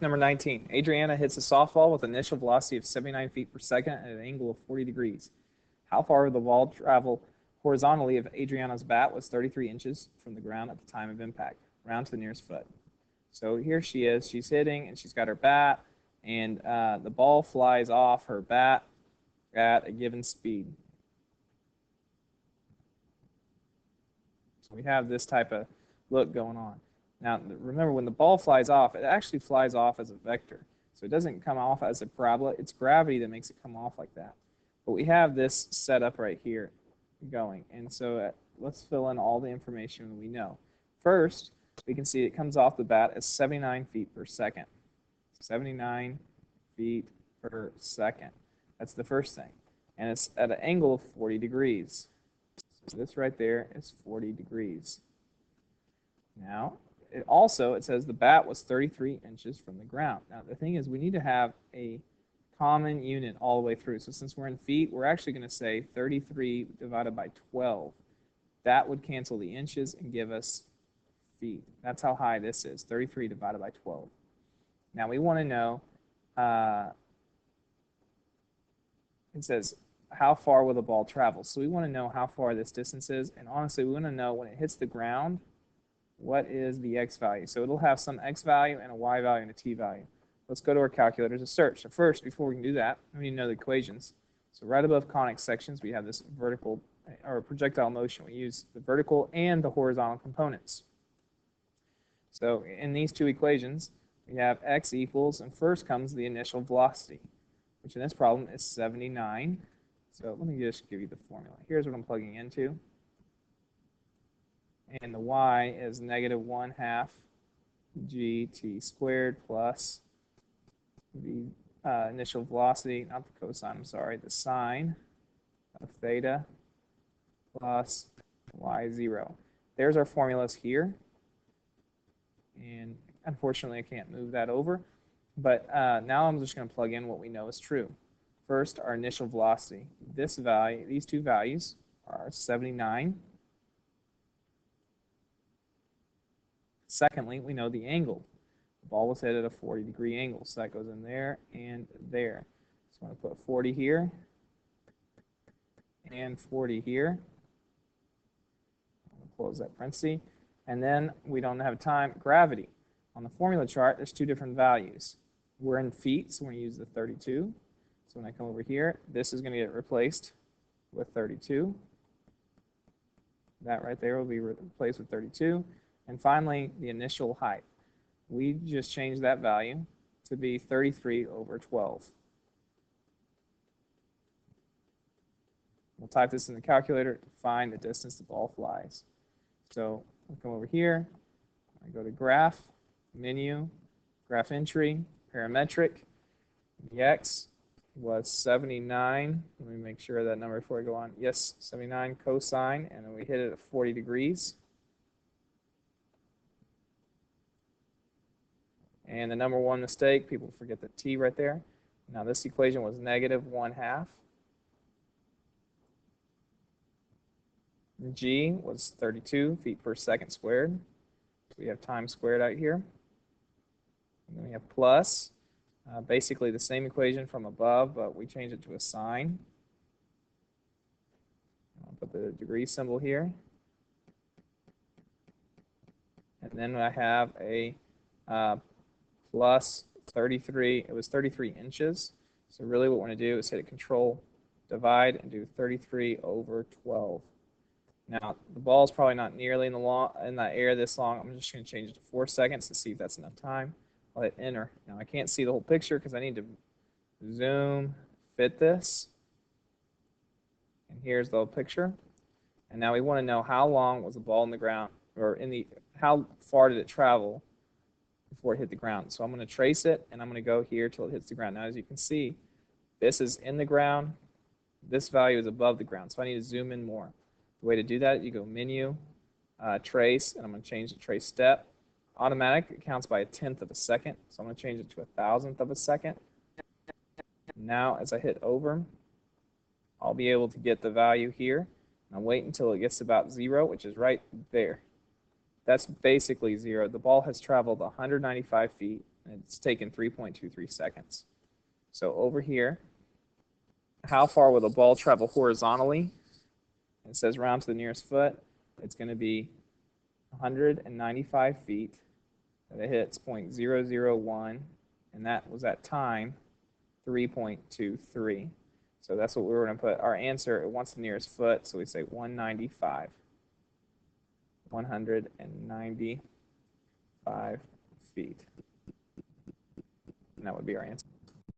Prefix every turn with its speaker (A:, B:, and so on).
A: Number 19, Adriana hits a softball with an initial velocity of 79 feet per second at an angle of 40 degrees. How far would the ball travel horizontally if Adriana's bat was 33 inches from the ground at the time of impact? Round to the nearest foot. So here she is. She's hitting, and she's got her bat, and the ball flies off her bat at a given speed. So we have this type of look going on. Now, remember, when the ball flies off, it actually flies off as a vector. So it doesn't come off as a parabola. It's gravity that makes it come off like that. But we have this set up right here going. And so let's fill in all the information we know. First, we can see it comes off the bat as 79 feet per second. 79 feet per second. That's the first thing. And it's at an angle of 40 degrees. So this right there is 40 degrees. Now, it says the bat was 33 inches from the ground. Now, the thing is, we need to have a common unit all the way through. So since we're in feet, we're actually going to say 33 divided by 12. That would cancel the inches and give us feet. That's how high this is, 33 divided by 12. Now, we want to know, it says, how far will the ball travel? So we want to know how far this distance is. And honestly, we want to know when it hits the ground, what is the x value? So it'll have some x value and a y value and a t value. Let's go to our calculators to search. So first, before we can do that, we need to know the equations. So right above conic sections, we have this vertical or projectile motion. We use the vertical and the horizontal components. So in these two equations, we have x equals, and first comes the initial velocity, which in this problem is 79. So let me just give you the formula. Here's what I'm plugging into. And the y is negative 1/2 gt squared plus the initial velocity, not the cosine, I'm sorry, the sine of theta plus y0. There's our formulas here. And unfortunately, I can't move that over. But now I'm just going to plug in what we know is true. First, our initial velocity. This value, these two values are 79. Secondly, we know the angle. The ball was hit at a 40-degree angle, so that goes in there and there. So I'm going to put 40 here and 40 here. I'll close that parenthesis. And then we don't have time. Gravity. On the formula chart, there's two different values. We're in feet, so we're going to use the 32. So when I come over here, this is going to get replaced with 32. That right there will be replaced with 32. And finally, the initial height. We just changed that value to be 33 over 12. We'll type this in the calculator to find the distance the ball flies. So I'll come over here. I go to graph, menu, graph entry, parametric. The x was 79. Let me make sure of that number before I go on. Yes, 79 cosine, and then we hit it at 40 degrees. And the number one mistake, people forget the t right there. Now this equation was negative 1/2. G was 32 feet per second squared. So we have time squared out here. And then we have plus, basically the same equation from above, but we change it to a sign. I'll put the degree symbol here. And then I have a plus 33. It was 33 inches. So really what we want to do is hit a control, divide, and do 33 over 12. Now, the ball is probably not nearly in the air this long. I'm just going to change it to 4 seconds to see if that's enough time. I'll hit enter. Now, I can't see the whole picture because I need to zoom, fit this. And here's the whole picture. And now we want to know how long was the ball in the ground, or how far did it travel before it hit the ground. So I'm going to trace it, and I'm going to go here till it hits the ground. Now, as you can see, this is in the ground. This value is above the ground, so I need to zoom in more. The way to do that, you go menu, trace, and I'm going to change the trace step. Automatic, it counts by 1/10 of a second, so I'm going to change it to 1/1000th of a second. Now, as I hit over, I'll be able to get the value here. I'll wait until it gets about 0, which is right there. That's basically 0. The ball has traveled 195 feet, and it's taken 3.23 seconds. So over here, how far will the ball travel horizontally? It says round to the nearest foot. It's going to be 195 feet. And it hits 0.001, and that was at time 3.23. So that's what we were going to put. Our answer, it wants the nearest foot, so we say 195. 195 feet. And that would be our answer.